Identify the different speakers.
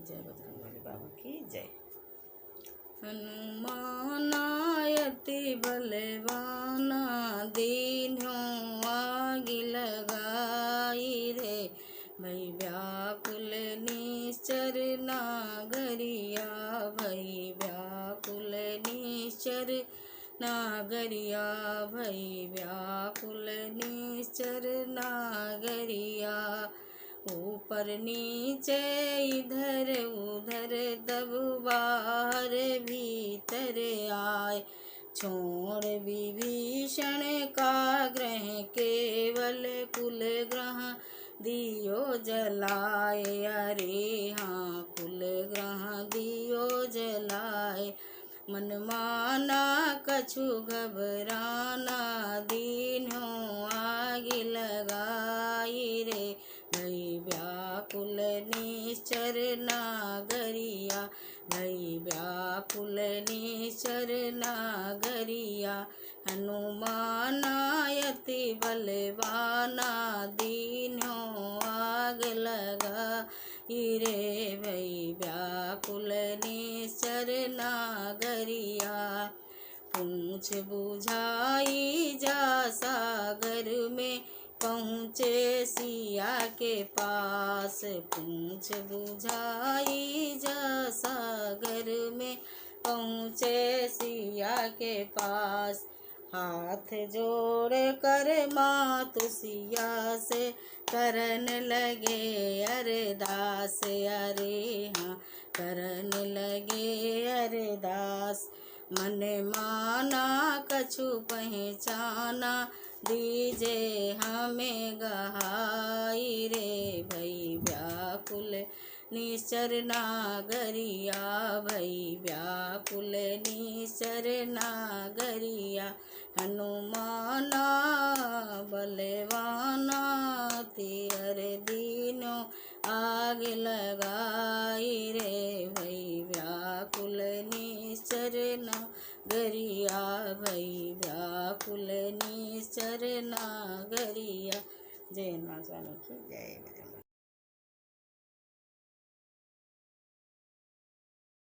Speaker 1: जय बजरंगबली बाबा की जय। हनुमानायति बलवाना, दीन्हों आगि लगाई रे। भई व्याकुल निश्चर नागरिया, भई व्याकुल निश्चर नागरिया, भई व्याकुल निश्चर नागरिया। ऊपर नीचे इधर उधर तब बाहर भीतर आए। छोड़ विभीषण का ग्रह, केवल कुल ग्रह दियो जलाए। अरे हाँ कुल ग्रह दियो जलाए। मन माना कछु घबराना, दीन्हों आगि लगाई रे। भई व्याकुल निश्चर नागरिया, भई व्याकुल निश्चर नागरिया। हनुमानायति बलवाना, दीन्हों आग लगाई रे। भई व्याकुल निश्चर नागरिया। पूछ बुझाई जा सागर में, पहुँचे सिया के पास। पूछ बुझाई जा सागर में, पहुँचे सिया के पास। हाथ जोड़ कर मातु सिया से, करन लगे अरदास। अरे हाँ करन लगे अरदास। मन माना कछु पहचाना, दीजे हमें गहाई रे। भई व्याकुल निश्चर नागरिया, भई व्याकुल निश्चर नागरिया। हनुमाना बलवाना, तेर दीनों आग लगाई रे। भई व्याकुल निश्चर नागरिया, भई व्याकुल निश्चर नागरिया। जय हनुमान स्वामी की जय।